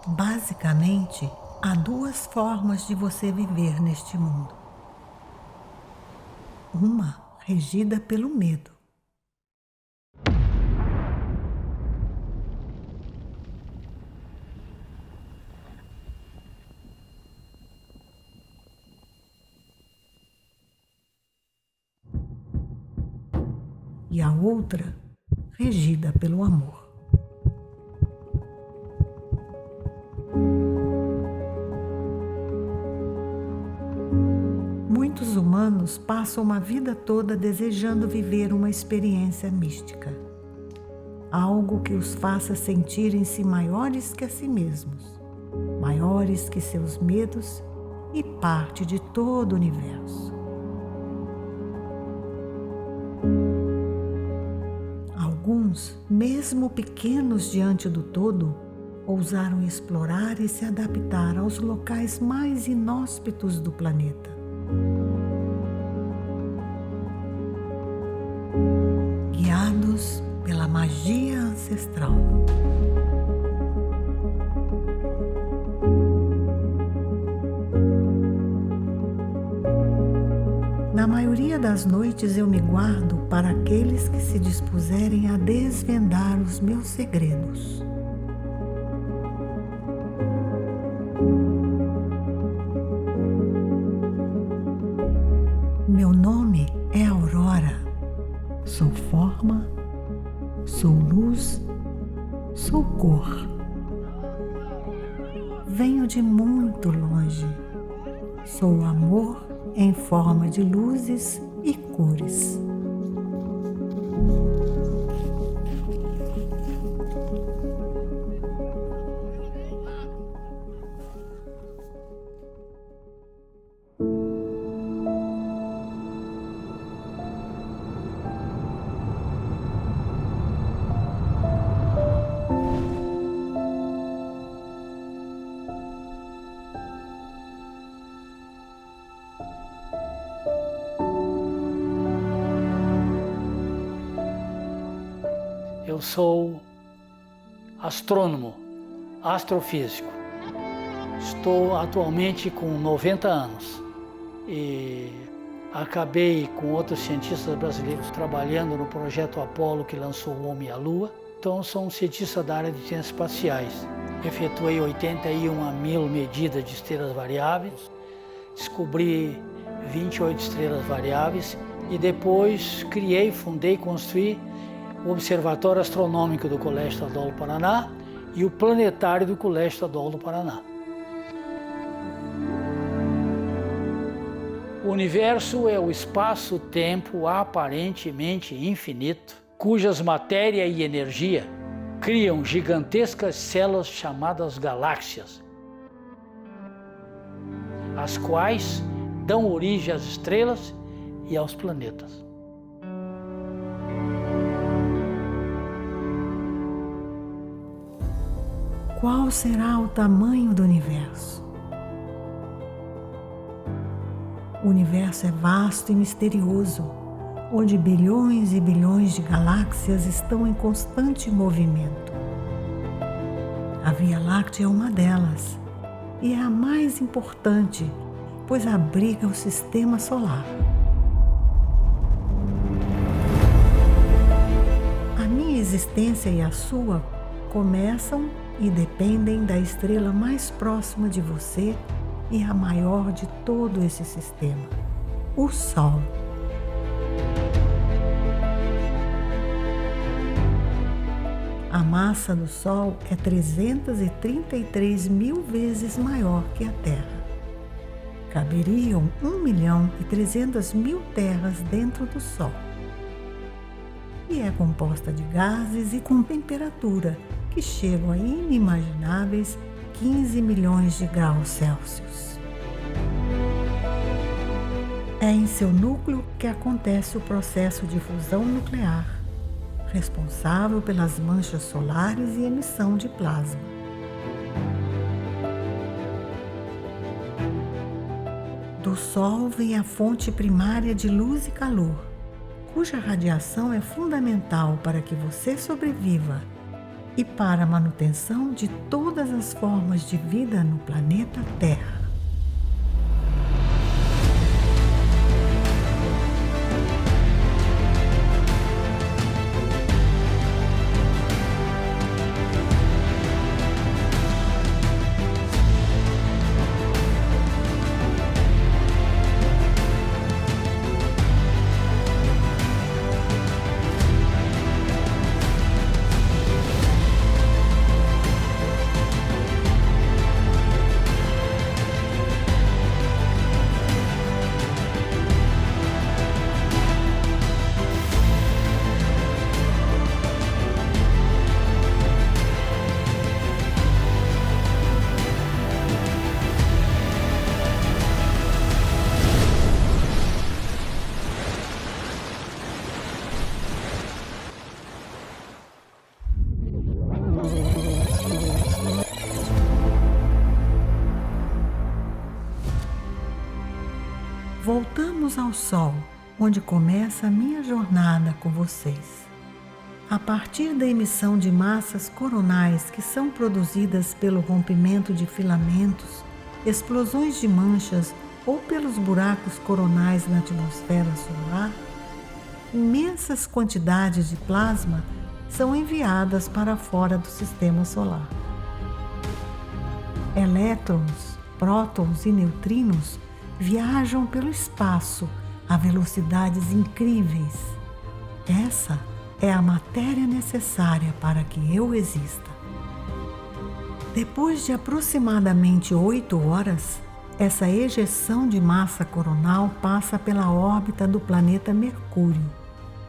Basicamente, há duas formas de você viver neste mundo. Uma regida pelo medo. E a outra regida pelo amor. Muitos humanos passam uma vida toda desejando viver uma experiência mística. Algo que os faça sentirem-se maiores que a si mesmos, maiores que seus medos e parte de todo o universo. Alguns, mesmo pequenos diante do todo, ousaram explorar e se adaptar aos locais mais inóspitos do planeta. Guiados pela magia ancestral. Na maioria das noites eu me guardo para aqueles que se dispuserem a desvendar os meus segredos. Meu nome é Aurora. Sou forma, sou luz, sou cor. Venho de muito longe. Sou amor em forma de luzes e cores. Eu sou astrônomo, astrofísico. Estou atualmente com 90 anos e acabei com outros cientistas brasileiros trabalhando no projeto Apollo que lançou o Homem à Lua. Então sou um cientista da área de ciências espaciais. Efetuei 81 mil medidas de estrelas variáveis, descobri 28 estrelas variáveis e depois criei, fundei e construí o Observatório Astronômico do Colégio Estadual do Paraná e o Planetário do Colégio Estadual do Paraná. O universo é o espaço-tempo aparentemente infinito, cujas matéria e energia criam gigantescas células chamadas galáxias, as quais dão origem às estrelas e aos planetas. Qual será o tamanho do universo? O universo é vasto e misterioso, onde bilhões e bilhões de galáxias estão em constante movimento. A Via Láctea é uma delas e é a mais importante, pois abriga o Sistema Solar. A minha existência e a sua começam e dependem da estrela mais próxima de você e a maior de todo esse sistema, o Sol. A massa do Sol é 333 mil vezes maior que a Terra. Caberiam 1.300.000 terras dentro do Sol. E é composta de gases e com temperatura que chegam a inimagináveis 15 milhões de graus Celsius. É em seu núcleo que acontece o processo de fusão nuclear, responsável pelas manchas solares e emissão de plasma. Do Sol vem a fonte primária de luz e calor, cuja radiação é fundamental para que você sobreviva e para a manutenção de todas as formas de vida no planeta Terra. Voltamos ao Sol, onde começa a minha jornada com vocês. A partir da emissão de massas coronais que são produzidas pelo rompimento de filamentos, explosões de manchas ou pelos buracos coronais na atmosfera solar, imensas quantidades de plasma são enviadas para fora do Sistema Solar. Elétrons, prótons e neutrinos viajam pelo espaço a velocidades incríveis. Essa é a matéria necessária para que eu exista. Depois de aproximadamente 8 horas, essa ejeção de massa coronal passa pela órbita do planeta Mercúrio,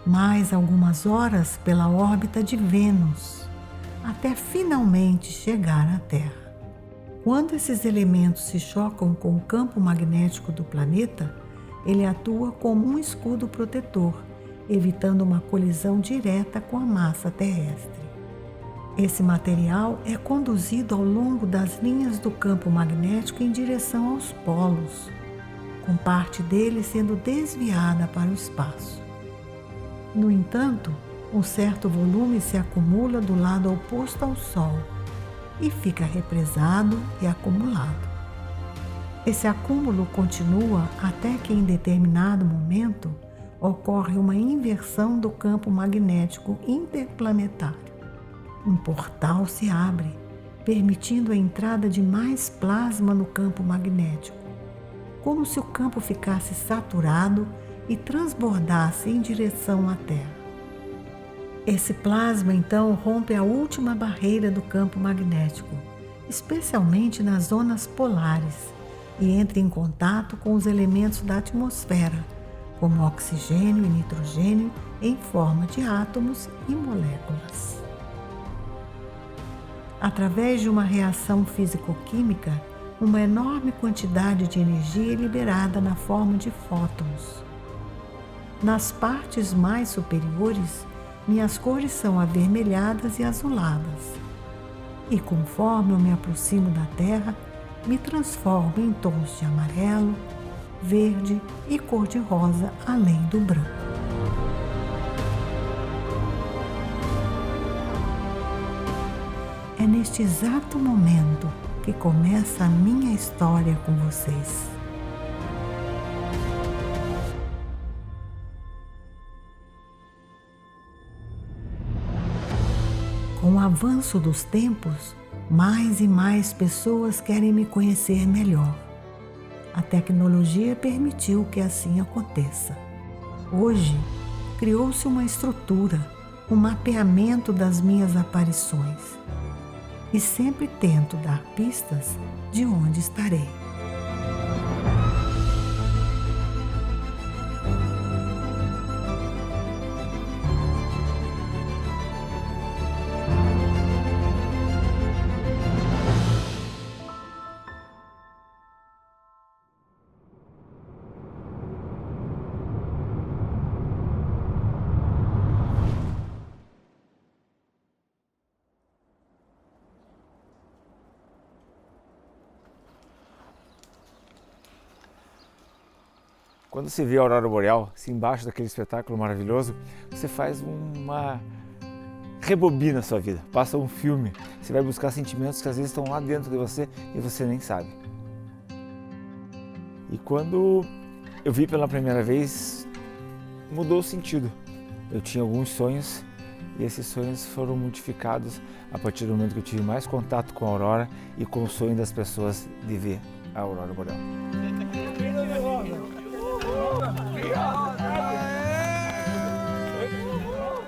mais algumas horas pela órbita de Vênus, até finalmente chegar à Terra. Quando esses elementos se chocam com o campo magnético do planeta, ele atua como um escudo protetor, evitando uma colisão direta com a massa terrestre. Esse material é conduzido ao longo das linhas do campo magnético em direção aos polos, com parte dele sendo desviada para o espaço. No entanto, um certo volume se acumula do lado oposto ao Sol e fica represado e acumulado. Esse acúmulo continua até que em determinado momento ocorre uma inversão do campo magnético interplanetário. Um portal se abre, permitindo a entrada de mais plasma no campo magnético, como se o campo ficasse saturado e transbordasse em direção à Terra. Esse plasma, então, rompe a última barreira do campo magnético, especialmente nas zonas polares, e entra em contato com os elementos da atmosfera, como oxigênio e nitrogênio, em forma de átomos e moléculas. Através de uma reação físico-química, uma enorme quantidade de energia é liberada na forma de fótons. Nas partes mais superiores, minhas cores são avermelhadas e azuladas. e conforme eu me aproximo da Terra, me transformo em tons de amarelo, verde e cor-de-rosa, além do branco. É neste exato momento que começa a minha história com vocês. Com o avanço dos tempos, mais e mais pessoas querem me conhecer melhor. A tecnologia permitiu que assim aconteça. Hoje, criou-se uma estrutura, um mapeamento das minhas aparições. E sempre tento dar pistas de onde estarei. Quando você vê a aurora boreal, assim, embaixo daquele espetáculo maravilhoso, você faz uma rebobina a sua vida, passa um filme, você vai buscar sentimentos que às vezes estão lá dentro de você e você nem sabe. E quando eu vi pela primeira vez, mudou o sentido. Eu tinha alguns sonhos e esses sonhos foram modificados a partir do momento que eu tive mais contato com a aurora e com o sonho das pessoas de ver a aurora boreal.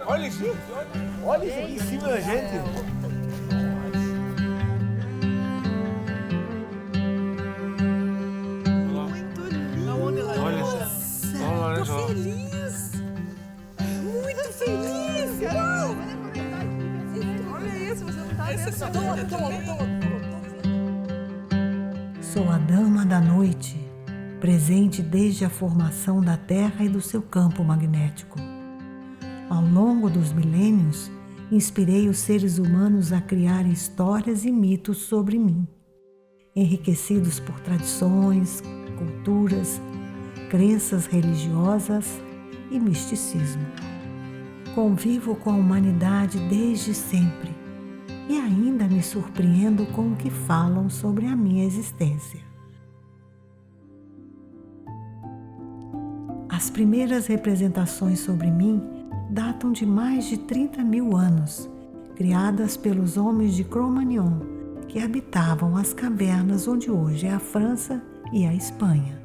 Olha isso! Olha isso aqui em cima da gente! Muito lindo! Olha isso! Olha Tô feliz! Muito feliz! Uau! Olha isso, você não tá vendo? Sou a dama da noite, presente desde a formação da Terra e do seu campo magnético. Ao longo dos milênios, inspirei os seres humanos a criar histórias e mitos sobre mim, enriquecidos por tradições, culturas, crenças religiosas e misticismo. Convivo com a humanidade desde sempre e ainda me surpreendo com o que falam sobre a minha existência. As primeiras representações sobre mim datam de mais de 30 mil anos, criadas pelos homens de Cro-Magnon, que habitavam as cavernas onde hoje é a França e a Espanha.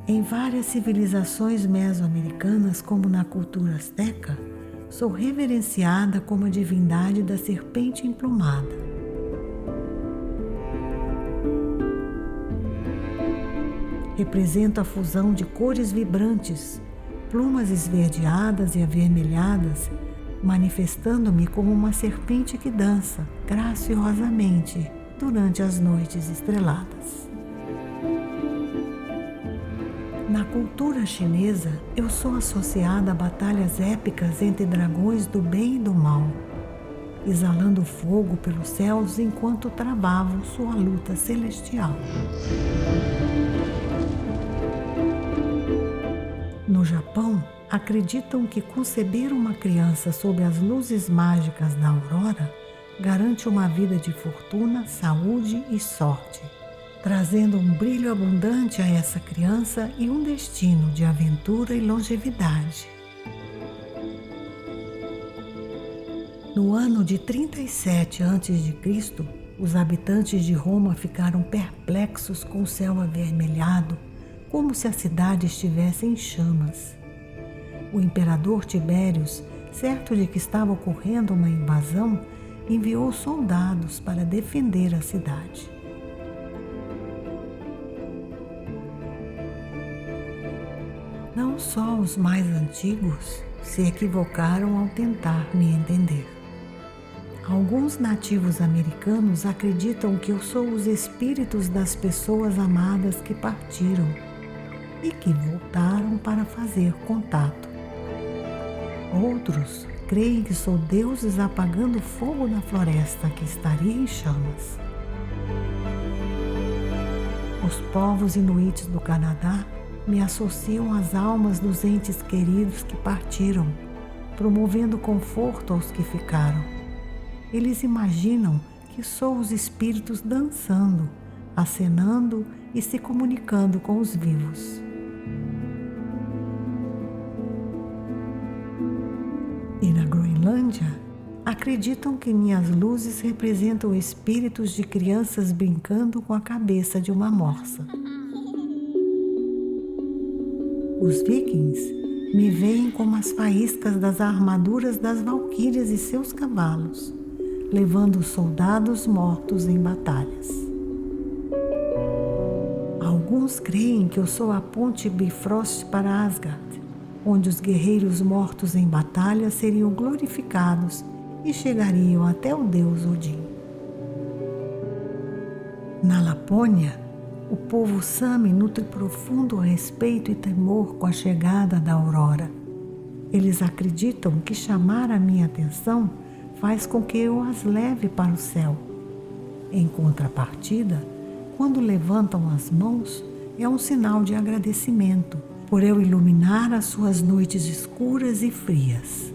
Em várias civilizações mesoamericanas, como na cultura azteca, sou reverenciada como a divindade da serpente emplumada. Represento a fusão de cores vibrantes, plumas esverdeadas e avermelhadas, manifestando-me como uma serpente que dança graciosamente durante as noites estreladas. Na cultura chinesa, eu sou associada a batalhas épicas entre dragões do bem e do mal, exalando fogo pelos céus enquanto travavam sua luta celestial. No Japão, acreditam que conceber uma criança sob as luzes mágicas da aurora garante uma vida de fortuna, saúde e sorte, trazendo um brilho abundante a essa criança e um destino de aventura e longevidade. No ano de 37 a.C., os habitantes de Roma ficaram perplexos com o céu avermelhado, como se a cidade estivesse em chamas. O imperador Tibérios, certo de que estava ocorrendo uma invasão, enviou soldados para defender a cidade. Não só os mais antigos se equivocaram ao tentar me entender. Alguns nativos americanos acreditam que eu sou os espíritos das pessoas amadas que partiram e que voltaram para fazer contato. Outros creem que sou deuses apagando fogo na floresta que estaria em chamas. Os povos inuites do Canadá me associam às almas dos entes queridos que partiram, promovendo conforto aos que ficaram. Eles imaginam que sou os espíritos dançando, acenando e se comunicando com os vivos. E na Groenlândia, acreditam que minhas luzes representam espíritos de crianças brincando com a cabeça de uma morsa. Os vikings me veem como as faíscas das armaduras das valquírias e seus cavalos, levando soldados mortos em batalhas. Alguns creem que eu sou a ponte Bifrost para Asgard, onde os guerreiros mortos em batalha seriam glorificados e chegariam até o deus Odin. Na Lapônia, o povo Sami nutre profundo respeito e temor com a chegada da aurora. Eles acreditam que chamar a minha atenção faz com que eu as leve para o céu. Em contrapartida, quando levantam as mãos, é um sinal de agradecimento por eu iluminar as suas noites escuras e frias.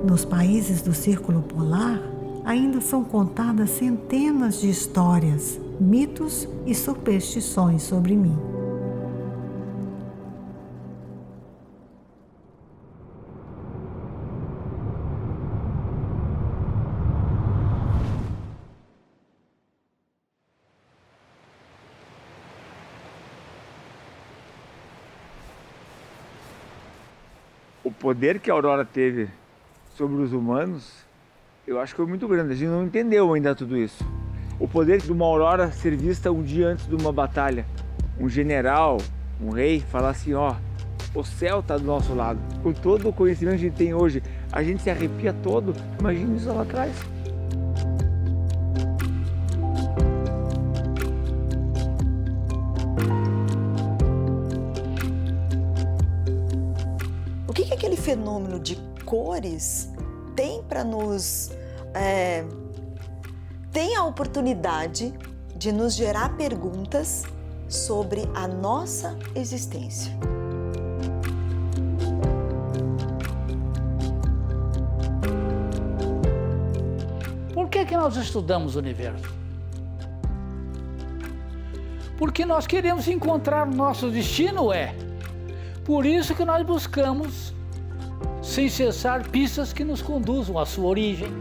Nos países do Círculo Polar, ainda são contadas centenas de histórias, mitos e superstições sobre mim. O poder que a Aurora teve sobre os humanos, eu acho que foi muito grande. A gente não entendeu ainda tudo isso. O poder de uma Aurora ser vista um dia antes de uma batalha. Um general, um rei, falar assim, ó, o céu está do nosso lado. Com todo o conhecimento que a gente tem hoje, a gente se arrepia todo. Imagina isso lá atrás. O que aquele fenômeno de cores tem para nos... tem a oportunidade de nos gerar perguntas sobre a nossa existência. Por que nós estudamos o universo? Porque nós queremos encontrar o nosso destino, Por isso que nós buscamos, sem cessar, pistas que nos conduzam à sua origem,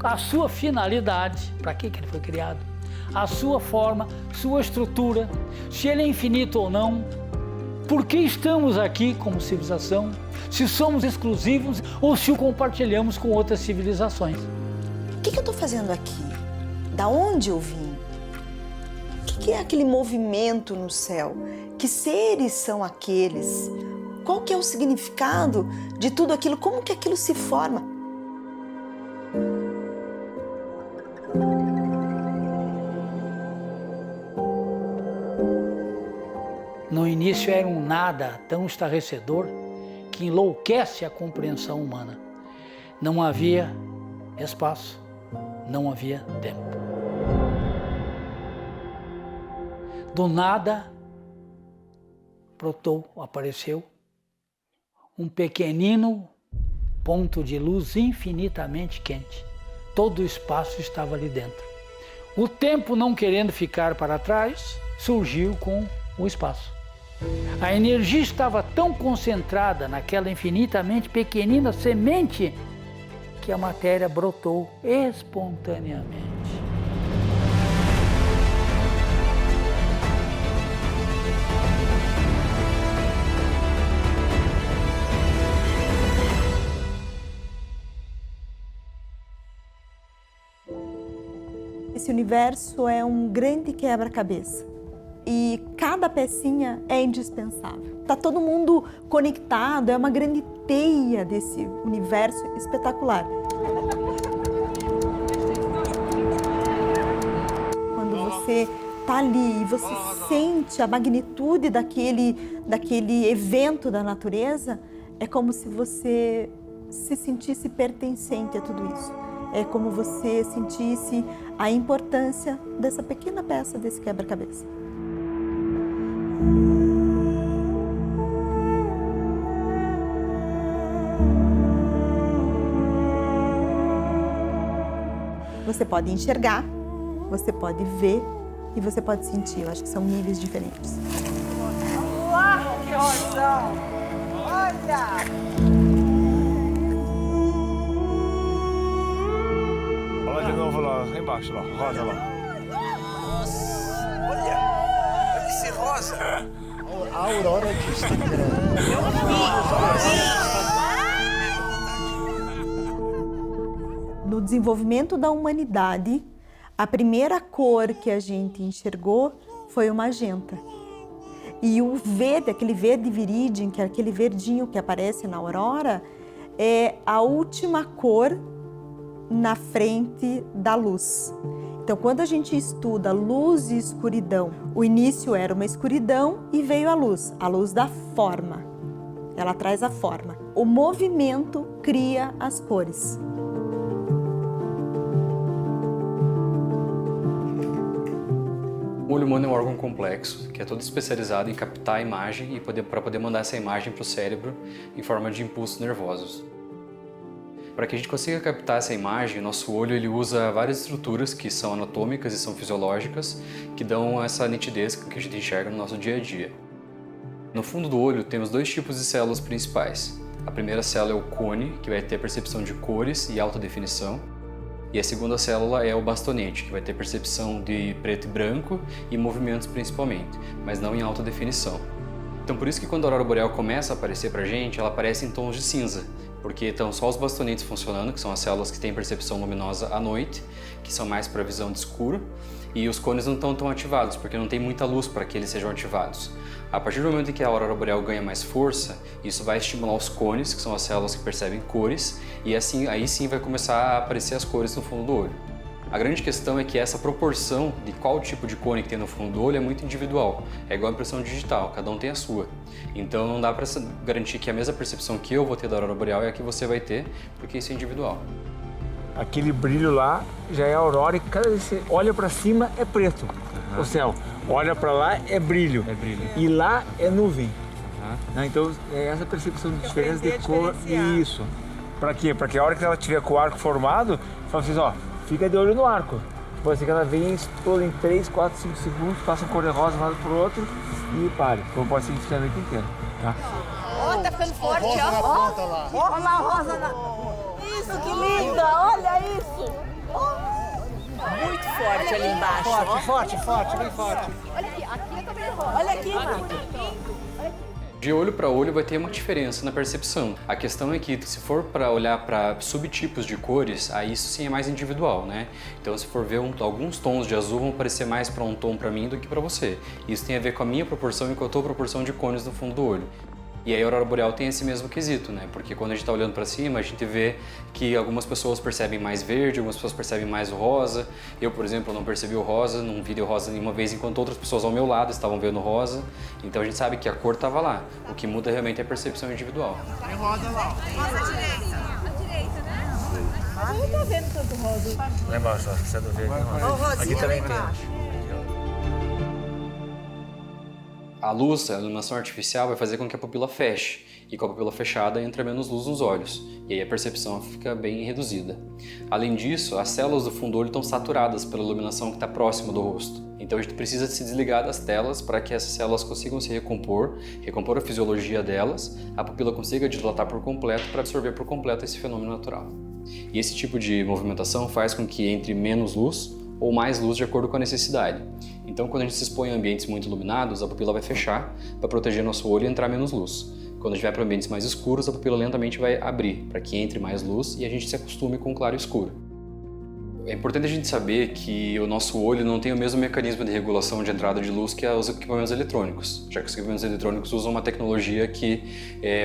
à sua finalidade, para que ele foi criado, a sua forma, sua estrutura, se ele é infinito ou não, por que estamos aqui como civilização, se somos exclusivos ou se o compartilhamos com outras civilizações. O que eu estou fazendo aqui? Da onde eu vim? O que é aquele movimento no céu? Que seres são aqueles? Qual que é o significado de tudo aquilo? Como que aquilo se forma? No início era um nada tão estarrecedor que enlouquece a compreensão humana. Não havia espaço, não havia tempo. Do nada, brotou, apareceu um pequenino ponto de luz infinitamente quente. Todo o espaço estava ali dentro. O tempo, não querendo ficar para trás, surgiu com o espaço. A energia estava tão concentrada naquela infinitamente pequenina semente que a matéria brotou espontaneamente. Esse universo é um grande quebra-cabeça e cada pecinha é indispensável. Está todo mundo conectado, é uma grande teia desse universo espetacular. Quando você está ali e você sente a magnitude daquele evento da natureza, é como se você se sentisse pertencente a tudo isso. É como você sentisse a importância dessa pequena peça, desse quebra-cabeça. Você pode enxergar, você pode ver e você pode sentir. Eu acho que são níveis diferentes. Uau, que rosão! Olha! Olha de novo lá embaixo, lá, rosa lá. Nossa! Olha esse rosa! A aurora de Instagram. No desenvolvimento da humanidade, a primeira cor que a gente enxergou foi o magenta. E o verde, aquele verde virídeo, que é aquele verdinho que aparece na aurora, é a última cor na frente da luz. Então, quando a gente estuda luz e escuridão, o início era uma escuridão e veio a luz da forma. Ela traz a forma. O movimento cria as cores. O olho humano é um órgão complexo, que é todo especializado em captar a imagem e para poder mandar essa imagem para o cérebro em forma de impulsos nervosos. Para que a gente consiga captar essa imagem, nosso olho ele usa várias estruturas que são anatômicas e são fisiológicas, que dão essa nitidez que a gente enxerga no nosso dia a dia. No fundo do olho temos dois tipos de células principais. A primeira célula é o cone, que vai ter percepção de cores e alta definição. E a segunda célula é o bastonete, que vai ter percepção de preto e branco e movimentos principalmente, mas não em alta definição. Então por isso que quando a aurora boreal começa a aparecer pra gente, ela aparece em tons de cinza, porque estão só os bastonetes funcionando, que são as células que têm percepção luminosa à noite, que são mais para visão de escuro, e os cones não estão tão ativados, porque não tem muita luz para que eles sejam ativados. A partir do momento em que a aurora boreal ganha mais força, isso vai estimular os cones, que são as células que percebem cores, e assim, aí sim vai começar a aparecer as cores no fundo do olho. A grande questão é que essa proporção de qual tipo de cone que tem no fundo do olho é muito individual. É igual a impressão digital, cada um tem a sua. Então não dá para garantir que a mesma percepção que eu vou ter da aurora boreal é a que você vai ter, porque isso é individual. Aquele brilho lá já é aurora e cada vez que você olha para cima é preto. O céu, olha para lá é brilho. E lá é nuvem. Então é essa percepção de diferença de cor. Isso. Para quê? Para que a hora que ela tiver com o arco formado, fala assim, ó, fica de olho no arco. Pode ser que ela venha, exploda em 3, 4, 5 segundos, passa um cor-de-rosa de um lado pro outro e pare. Então pode ser que fique a noite inteira, tá? Ó, tá ficando forte, ó. Olha lá a rosa na... Isso, que linda! Olha isso! Muito forte ali embaixo. Forte, bem forte. Olha aqui eu também rosa. Olha aqui, Marta. De olho para olho vai ter uma diferença na percepção. A questão é que se for para olhar para subtipos de cores, aí isso sim é mais individual, né? Então se for ver alguns tons de azul vão parecer mais para um tom para mim do que para você. Isso tem a ver com a minha proporção e com a tua proporção de cones no fundo do olho. E aí a aurora boreal tem esse mesmo quesito, né? Porque quando a gente está olhando para cima, a gente vê que algumas pessoas percebem mais verde, algumas pessoas percebem mais o rosa. Eu, por exemplo, não percebi o rosa, não vi o rosa nenhuma vez, enquanto outras pessoas ao meu lado estavam vendo o rosa. Então a gente sabe que a cor estava lá. O que muda realmente é a percepção individual. Tem rosa lá. Rosa à direita. À direita, né? Eu não tô vendo tanto rosa. Lá embaixo, ó, você do verde. Aqui também embaixo. A luz, a iluminação artificial, vai fazer com que a pupila feche. E com a pupila fechada entra menos luz nos olhos. E aí a percepção fica bem reduzida. Além disso, as células do fundo do olho estão saturadas pela iluminação que está próxima do rosto. Então a gente precisa se desligar das telas para que essas células consigam se recompor a fisiologia delas, a pupila consiga dilatar por completo para absorver por completo esse fenômeno natural. E esse tipo de movimentação faz com que entre menos luz ou mais luz de acordo com a necessidade. Então, quando a gente se expõe a ambientes muito iluminados, a pupila vai fechar para proteger nosso olho e entrar menos luz. Quando a gente vai para ambientes mais escuros, a pupila lentamente vai abrir para que entre mais luz e a gente se acostume com o claro e escuro. É importante a gente saber que o nosso olho não tem o mesmo mecanismo de regulação de entrada de luz que os equipamentos eletrônicos, já que os equipamentos eletrônicos usam uma tecnologia que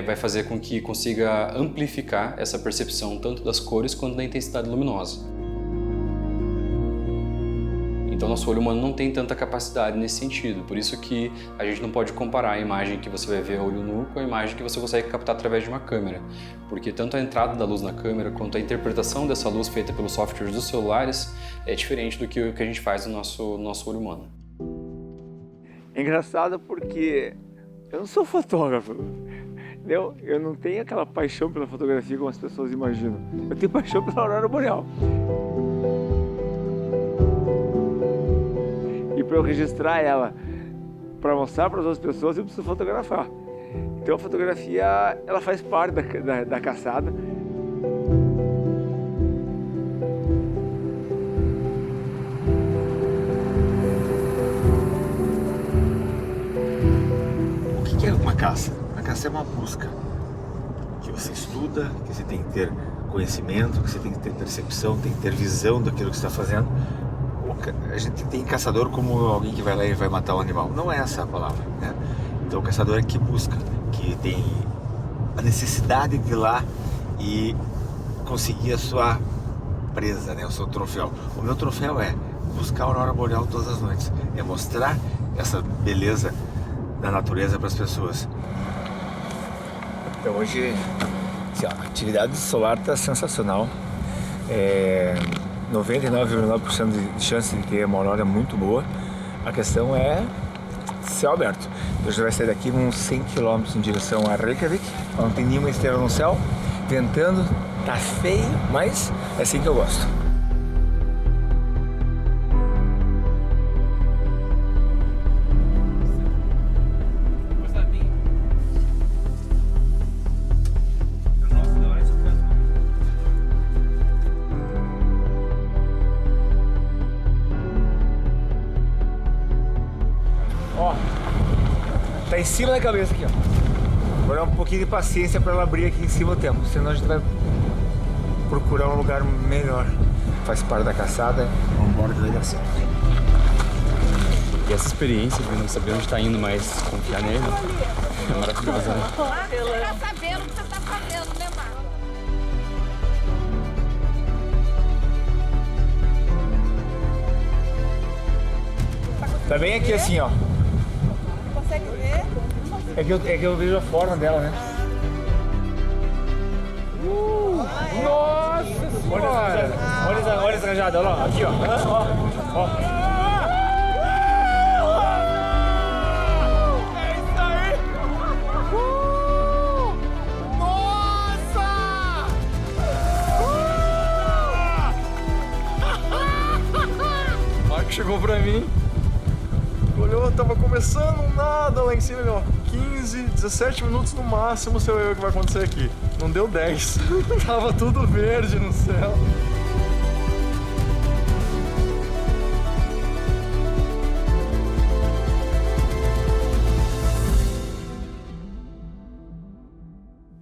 vai fazer com que consiga amplificar essa percepção tanto das cores quanto da intensidade luminosa. Então, nosso olho humano não tem tanta capacidade nesse sentido. Por isso que a gente não pode comparar a imagem que você vai ver a olho nu com a imagem que você consegue captar através de uma câmera. Porque tanto a entrada da luz na câmera quanto a interpretação dessa luz feita pelos softwares dos celulares é diferente do que a gente faz no nosso olho humano. É engraçado porque eu não sou fotógrafo. Eu não tenho aquela paixão pela fotografia como as pessoas imaginam. Eu tenho paixão pela aurora boreal. E para eu registrar ela, para mostrar para as outras pessoas, eu preciso fotografar. Então a fotografia, ela faz parte da caçada. O que é uma caça? A caça é uma busca, que você estuda, que você tem que ter conhecimento, que você tem que ter percepção, tem que ter visão daquilo que você está fazendo. A gente tem caçador como alguém que vai lá e vai matar um animal. Não é essa a palavra, né? Então o caçador é que busca, que tem a necessidade de ir lá e conseguir a sua presa, né? O seu troféu. O meu troféu é buscar a aurora boreal todas as noites, é mostrar essa beleza da natureza para as pessoas. Então hoje a atividade solar está sensacional. 99,9% de chance de ter uma aurora muito boa. A questão é céu aberto. A gente vai sair daqui uns 100 km em direção a Reykjavik. Não tem nenhuma estrela no céu, ventando, tá feio, mas é assim que eu gosto. Tá em cima da cabeça aqui, ó. Agora é um pouquinho de paciência para ela abrir aqui em cima do tempo, senão a gente vai procurar um lugar melhor. Faz parte da caçada, vamos embora que vai dar certo. E essa experiência de não saber onde está indo, mas confiar nele, é maravilhosa, né? Você tá sabendo o que você tá fazendo, né, Marcos? Tá bem aqui assim, ó. Consegue ver? É que eu vejo a forma dela, né? Nossa senhora! Olha essa rajada, olha lá, aqui, ó. É isso aí! Nossa! O Marco chegou pra mim. Olhou, tava começando nada lá em cima, ó, 15, 17 minutos no máximo, você vai ver o que vai acontecer aqui. Não deu 10, tava tudo verde no céu.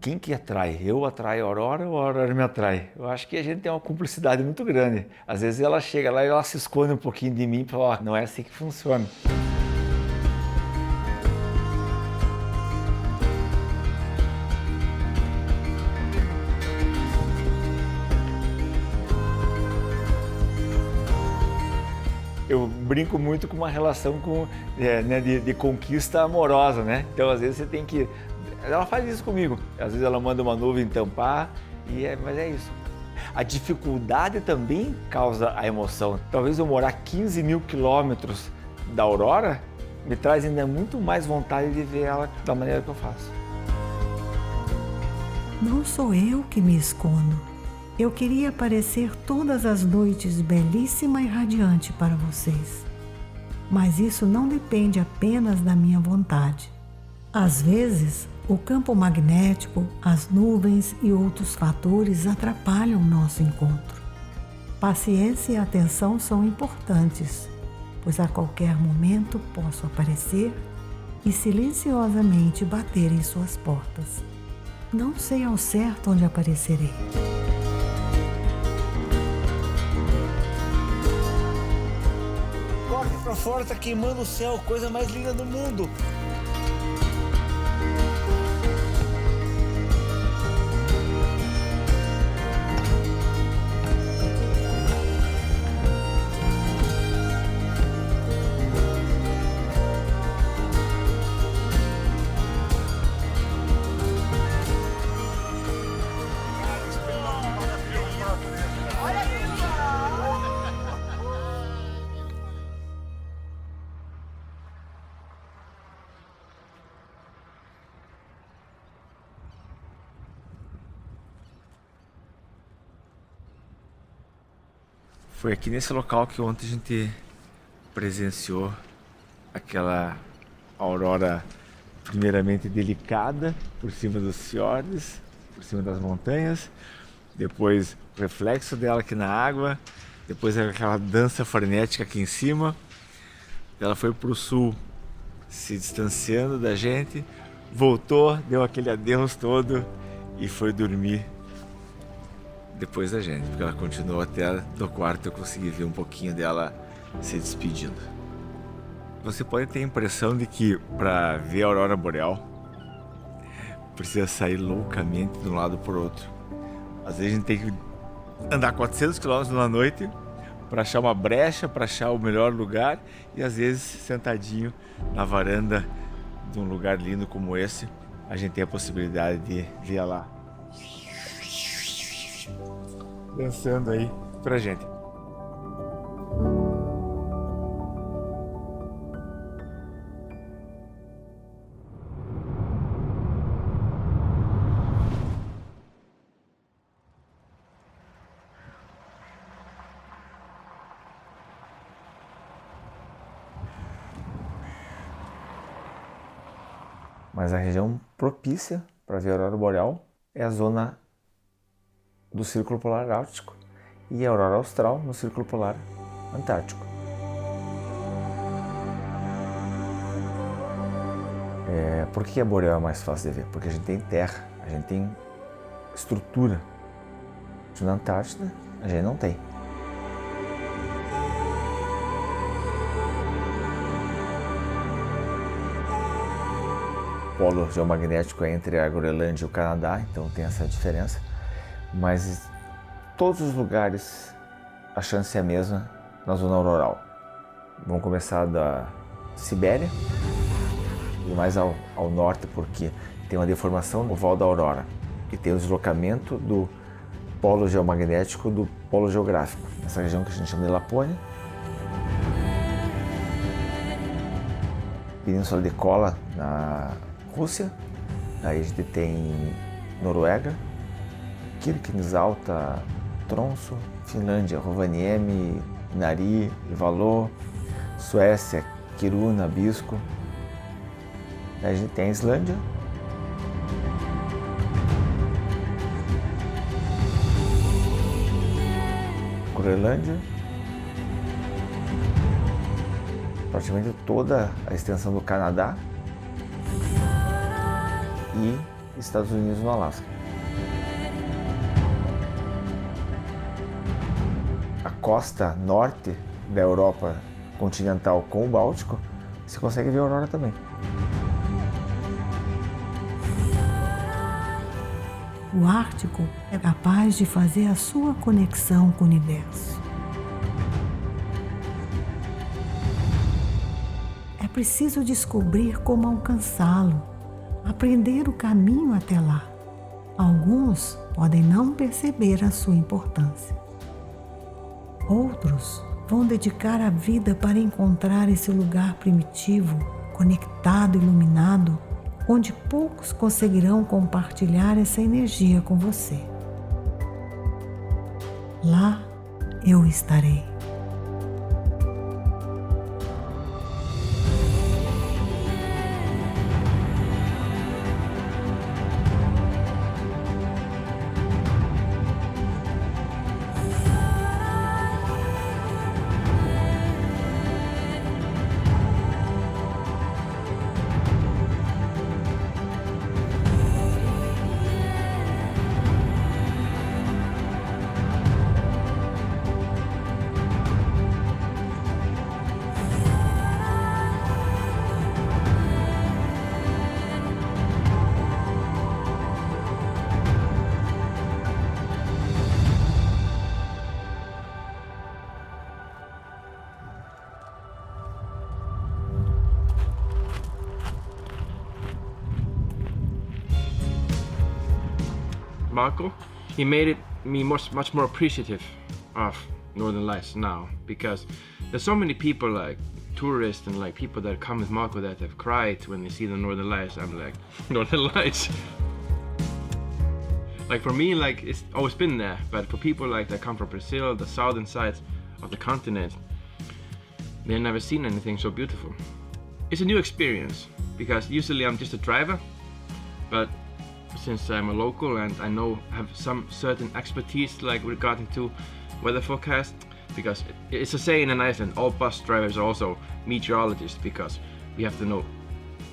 Quem que atrai? Eu atraio a aurora ou a aurora me atrai? Eu acho que a gente tem uma cumplicidade muito grande. Às vezes ela chega lá e ela se esconde um pouquinho de mim e fala, ó, não é assim que funciona. Eu brinco muito com uma relação de conquista amorosa, né? Então, às vezes, você tem que... Ela faz isso comigo. Às vezes, ela manda uma nuvem tampar, mas é isso. A dificuldade também causa a emoção. Talvez eu morar 15 mil quilômetros da aurora me traz ainda muito mais vontade de ver ela da maneira que eu faço. Não sou eu que me escondo. Eu queria aparecer todas as noites belíssima e radiante para vocês. Mas isso não depende apenas da minha vontade. Às vezes, o campo magnético, as nuvens e outros fatores atrapalham nosso encontro. Paciência e atenção são importantes, pois a qualquer momento posso aparecer e silenciosamente bater em suas portas. Não sei ao certo onde aparecerei. Corre pra fora, tá queimando o céu, coisa mais linda do mundo. Foi aqui nesse local que ontem a gente presenciou aquela aurora primeiramente delicada por cima dos fiordes, por cima das montanhas, depois o reflexo dela aqui na água, depois aquela dança frenética aqui em cima. Ela foi para o sul, se distanciando da gente, voltou, deu aquele adeus todo e foi dormir depois da gente, porque ela continuou até no quarto, eu consegui ver um pouquinho dela se despedindo. Você pode ter a impressão de que para ver a aurora boreal precisa sair loucamente de um lado para o outro. Às vezes a gente tem que andar 400 km na noite para achar uma brecha, para achar o melhor lugar, e às vezes sentadinho na varanda de um lugar lindo como esse, a gente tem a possibilidade de ver lá dançando aí pra gente. Mas a região propícia para ver a aurora boreal é a zona do Círculo Polar Ártico e a aurora austral no Círculo Polar Antártico. Por que a boreal é mais fácil de ver? Porque a gente tem terra, a gente tem estrutura. Na Antártida a gente não tem. O polo geomagnético é entre a Groenlândia e o Canadá, então tem essa diferença. Mas em todos os lugares a chance é a mesma na zona auroral. Vamos começar da Sibéria, e mais ao norte, porque tem uma deformação no Val da Aurora e tem o deslocamento do polo geomagnético do polo geográfico, essa região que a gente chama de Lapônia. Península de Kola na Rússia, aí a gente tem Noruega, Kirkenes Alta, Tromsø, Finlândia, Rovaniemi, Inari, Ivalå, Suécia, Kiruna, Abisko. Aí a gente tem a Islândia, Groenlândia, praticamente toda a extensão do Canadá e Estados Unidos no Alasca. A costa norte da Europa continental com o Báltico, você consegue ver a aurora também. O Ártico é capaz de fazer a sua conexão com o universo. É preciso descobrir como alcançá-lo, aprender o caminho até lá. Alguns podem não perceber a sua importância. Outros vão dedicar a vida para encontrar esse lugar primitivo, conectado, iluminado, onde poucos conseguirão compartilhar essa energia com você. Lá eu estarei. Marco, he made me much more appreciative of Northern Lights now, because there's so many people, like tourists and like people that come with Marco, that have cried when they see the Northern Lights. I'm like, Northern Lights. Like for me, like it's always been there, but for people like that come from Brazil, the southern sides, of the continent, they've never seen anything so beautiful. It's a new experience because usually I'm just a driver, but since I'm a local and I have some certain expertise like regarding to weather forecast, because it's a saying in Iceland, all bus drivers are also meteorologists, because we have to know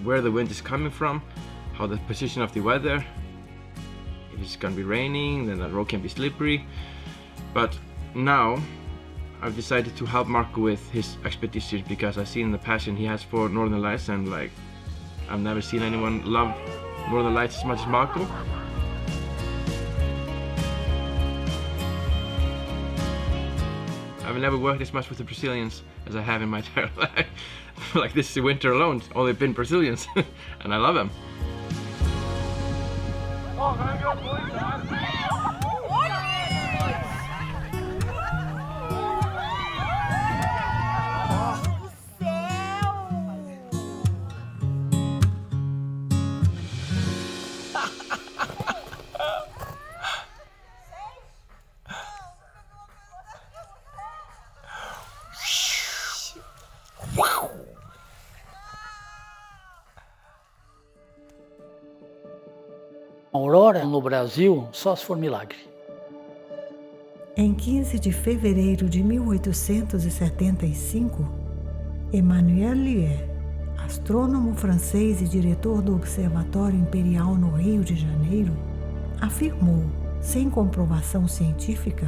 where the wind is coming from, how the position of the weather, if it's gonna be raining, then the road can be slippery. But now I've decided to help Marco with his expeditions because I've seen the passion he has for Northern Lights, and like I've never seen anyone love Northern Lights as much as Marco. I've never worked as much with the Brazilians as I have in my entire life. Like this winter alone, only been Brazilians, and I love them. Aurora no Brasil só se for milagre. Em 15 de fevereiro de 1875, Emmanuel Lier, astrônomo francês e diretor do Observatório Imperial no Rio de Janeiro, afirmou, sem comprovação científica,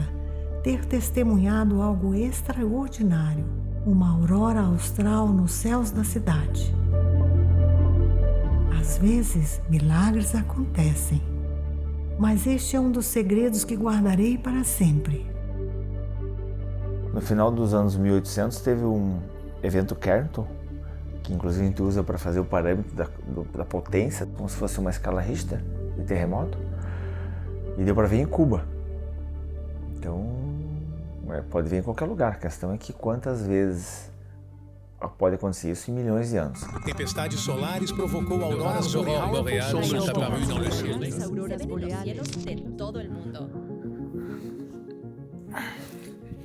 ter testemunhado algo extraordinário, uma aurora austral nos céus da cidade. Às vezes, milagres acontecem, mas este é um dos segredos que guardarei para sempre. No final dos anos 1800 teve um evento Carrington, que inclusive a gente usa para fazer o parâmetro da potência, como se fosse uma escala Richter de terremoto, e deu para ver em Cuba. Então, pode vir em qualquer lugar. A questão é que quantas vezes pode acontecer isso em milhões de anos. Tempestades solares provocou auroras boreais de todo el mundo.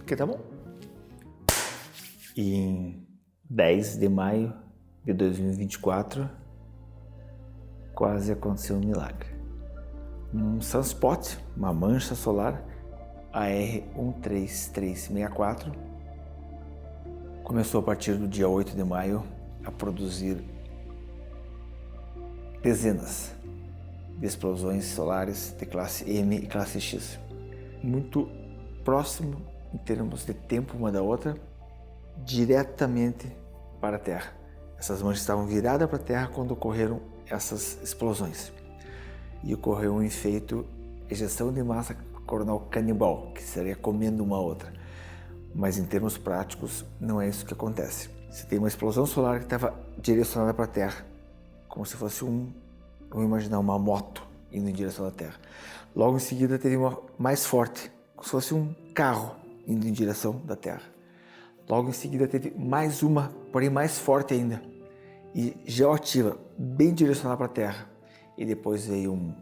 Que tá bom. E em 10 de maio de 2024, quase aconteceu um milagre. Um sunspot, uma mancha solar, AR13364, começou a partir do dia 8 de maio a produzir dezenas de explosões solares de classe M e classe X, muito próximo em termos de tempo uma da outra, diretamente para a Terra. Essas manchas estavam viradas para a Terra quando ocorreram essas explosões. E ocorreu um efeito ejeção de massa coronal canibal, que seria comendo uma outra. Mas em termos práticos, não é isso que acontece. Você tem uma explosão solar que estava direcionada para a Terra, como se fosse vamos imaginar uma moto indo em direção à Terra. Logo em seguida teve uma mais forte, como se fosse um carro indo em direção da Terra. Logo em seguida teve mais uma, porém mais forte ainda, e geoativa, bem direcionada para a Terra. E depois veio um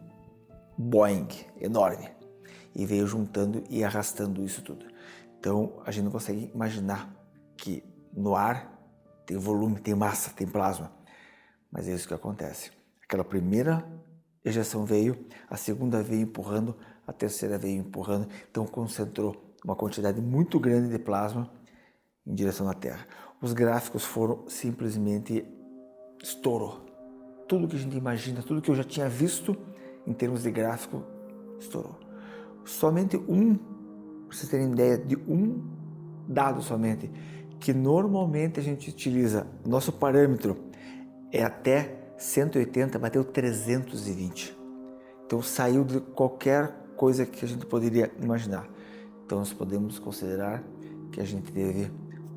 Boeing enorme, e veio juntando e arrastando isso tudo. Então, a gente não consegue imaginar que no ar tem volume, tem massa, tem plasma. Mas é isso que acontece. Aquela primeira ejeção veio, a segunda veio empurrando, a terceira veio empurrando. Então, concentrou uma quantidade muito grande de plasma em direção à Terra. Os gráficos foram simplesmente estourou. Tudo que a gente imagina, tudo que eu já tinha visto em termos de gráfico, estourou. Somente para vocês terem ideia de um dado somente, que normalmente a gente utiliza, nosso parâmetro é até 180, bateu 320. Então saiu de qualquer coisa que a gente poderia imaginar. Então nós podemos considerar que a gente teve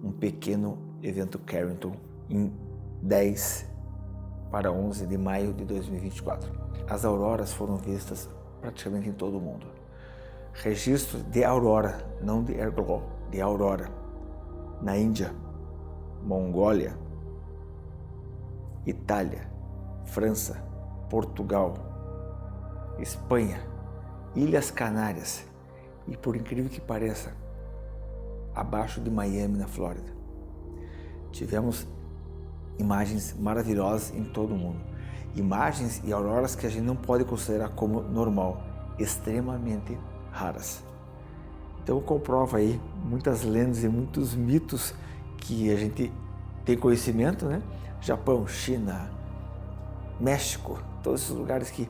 um pequeno evento Carrington em 10 para 11 de maio de 2024. As auroras foram vistas praticamente em todo o mundo. Registro de aurora, não de airglow, de aurora, na Índia, Mongólia, Itália, França, Portugal, Espanha, Ilhas Canárias e, por incrível que pareça, abaixo de Miami, na Flórida. Tivemos imagens maravilhosas em todo o mundo. Imagens e auroras que a gente não pode considerar como normal, extremamente raras. Então comprova aí muitas lendas e muitos mitos que a gente tem conhecimento, né? Japão, China, México, todos esses lugares que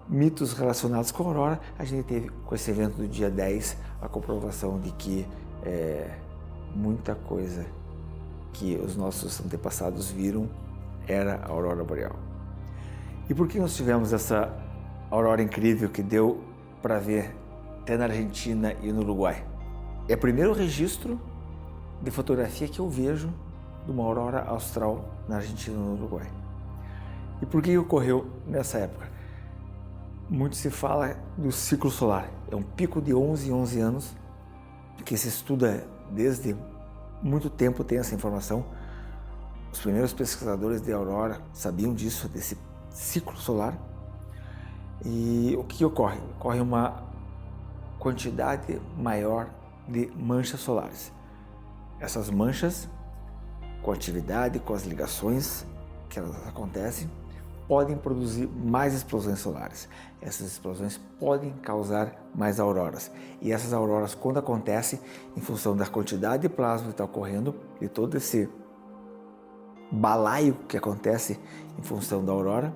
mitos relacionados com a aurora, a gente teve com esse evento do dia 10 a comprovação de que muita coisa que os nossos antepassados viram era a aurora boreal. E por que nós tivemos essa aurora incrível que deu para ver até na Argentina e no Uruguai? É o primeiro registro de fotografia que eu vejo de uma aurora austral na Argentina e no Uruguai. E por que ocorreu nessa época? Muito se fala do ciclo solar. É um pico de 11 anos que se estuda desde muito tempo, tem essa informação. Os primeiros pesquisadores de aurora sabiam disso, desse ciclo solar. E o que ocorre? Ocorre uma quantidade maior de manchas solares. Essas manchas, com a atividade, com as ligações que elas acontecem, podem produzir mais explosões solares. Essas explosões podem causar mais auroras. E essas auroras, quando acontecem, em função da quantidade de plasma que está ocorrendo, e todo esse balaio que acontece em função da aurora,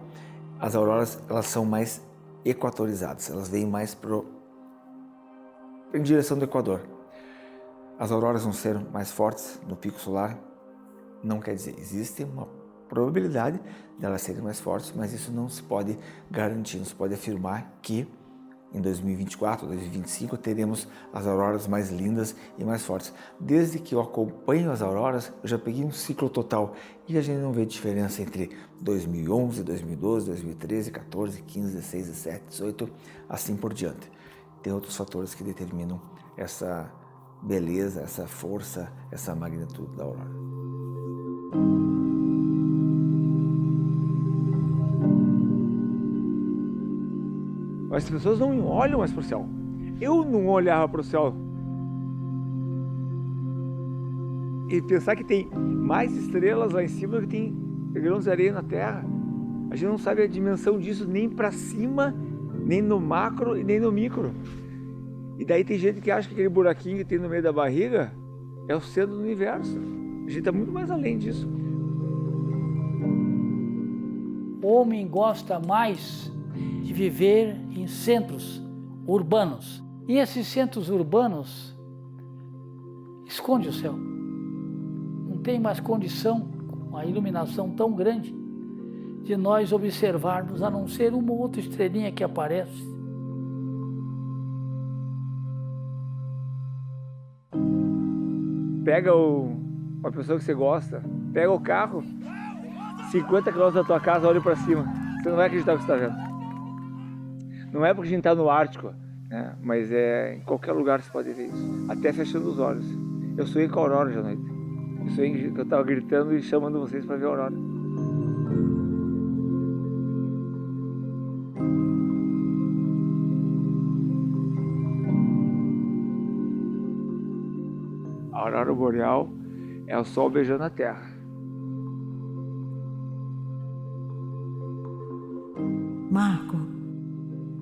as auroras elas são mais equatorizadas, elas vêm mais em direção do Equador. As auroras vão ser mais fortes no pico solar, não quer dizer, existe uma probabilidade de elas serem mais fortes, mas isso não se pode garantir, não se pode afirmar que em 2024, 2025 teremos as auroras mais lindas e mais fortes. Desde que eu acompanho as auroras, eu já peguei um ciclo total e a gente não vê diferença entre 2011, 2012, 2013, 14, 15, 16, 17, 18, assim por diante. Tem outros fatores que determinam essa beleza, essa força, essa magnitude da aurora. As pessoas não olham mais para o céu. Eu não olhava para o céu. E pensar que tem mais estrelas lá em cima do que tem grãos de areia na Terra. A gente não sabe a dimensão disso nem para cima, nem no macro e nem no micro. E daí tem gente que acha que aquele buraquinho que tem no meio da barriga é o centro do universo. A gente está muito mais além disso. O homem gosta mais de viver em centros urbanos. E esses centros urbanos escondem o céu. Não tem mais condição, com a iluminação tão grande, de nós observarmos, a não ser uma ou outra estrelinha que aparece. Pega uma pessoa que você gosta, pega o carro, 50 km da tua casa, olha para cima. Você não vai acreditar no que você está vendo. Não é porque a gente está no Ártico, né? Mas em qualquer lugar você pode ver isso, até fechando os olhos. Eu sonhei com a aurora já à noite. Eu estava gritando e chamando vocês para ver a aurora. A aurora boreal é o sol beijando a terra. Marco,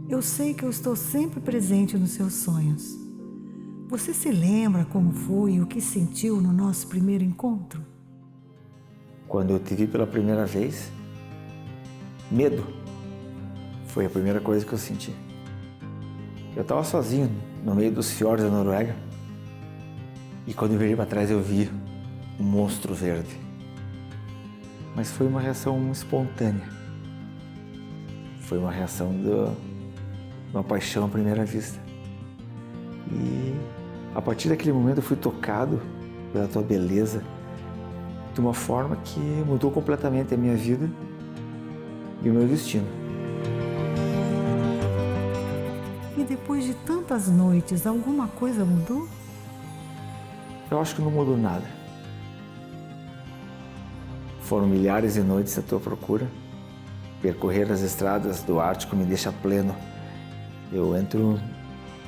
eu sei que eu estou sempre presente nos seus sonhos. Você se lembra como foi e o que sentiu no nosso primeiro encontro? Quando eu te vi pela primeira vez, medo foi a primeira coisa que eu senti. Eu estava sozinho no meio dos fiordes da Noruega e quando eu virei para trás eu vi um monstro verde. Mas foi uma reação espontânea. Foi uma reação de uma paixão à primeira vista. E a partir daquele momento eu fui tocado pela tua beleza de uma forma que mudou completamente a minha vida e o meu destino. E depois de tantas noites, alguma coisa mudou? Eu acho que não mudou nada. Foram milhares de noites à tua procura. Percorrer as estradas do Ártico me deixa pleno. Eu entro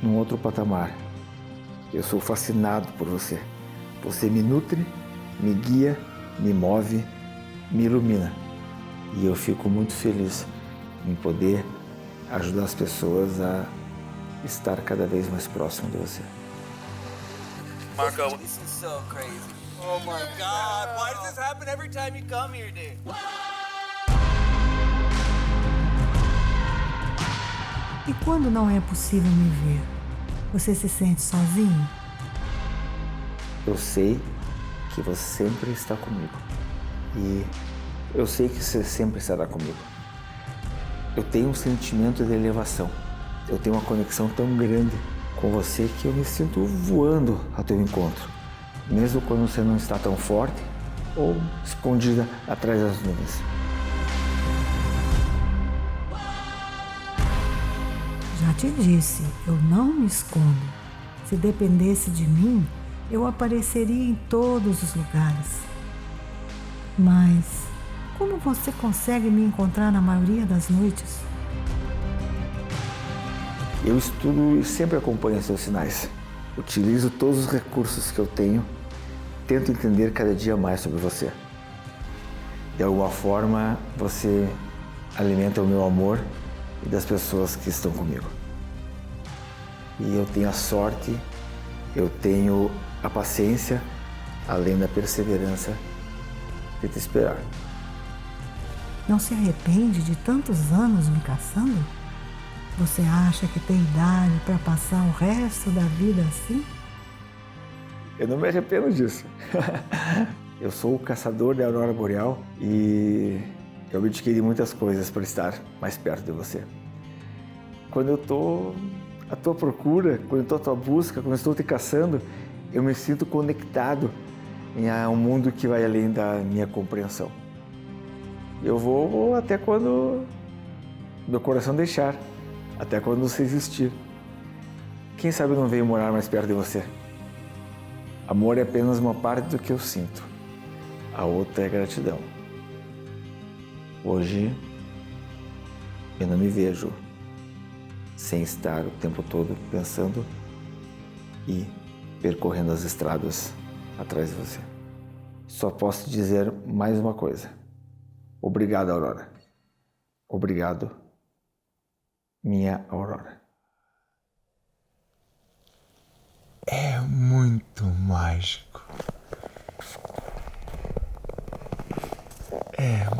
num outro patamar. Eu sou fascinado por você. Você me nutre, me guia, me move, me ilumina. E eu fico muito feliz em poder ajudar as pessoas a estar cada vez mais próximo de você. Marco, this is so crazy. Oh my God, why does this happen every time you come here, dude? E quando não é possível me ver, você se sente sozinho? Eu sei que você sempre está comigo. E eu sei que você sempre estará comigo. Eu tenho um sentimento de elevação. Eu tenho uma conexão tão grande com você que eu me sinto voando ao teu encontro. Mesmo quando você não está tão forte ou escondida atrás das nuvens. Já te disse, eu não me escondo. Se dependesse de mim, eu apareceria em todos os lugares. Mas como você consegue me encontrar na maioria das noites? Eu estudo e sempre acompanho seus sinais. Utilizo todos os recursos que eu tenho, tento entender cada dia mais sobre você. De alguma forma, você alimenta o meu amor e das pessoas que estão comigo. E eu tenho a sorte, eu tenho a paciência, além da perseverança de te esperar. Não se arrepende de tantos anos me caçando? Você acha que tem idade para passar o resto da vida assim? Eu não me arrependo disso. Eu sou o caçador da aurora boreal e eu abdiquei de muitas coisas para estar mais perto de você. Quando eu estou à tua procura, quando eu estou à tua busca, quando eu estou te caçando, eu me sinto conectado em um mundo que vai além da minha compreensão. Eu vou até quando meu coração deixar, até quando você existir. Quem sabe eu não venho morar mais perto de você? Amor é apenas uma parte do que eu sinto. A outra é gratidão. Hoje, eu não me vejo sem estar o tempo todo pensando e percorrendo as estradas atrás de você. Só posso te dizer mais uma coisa. Obrigado, Aurora. Obrigado, minha Aurora. É muito mágico. É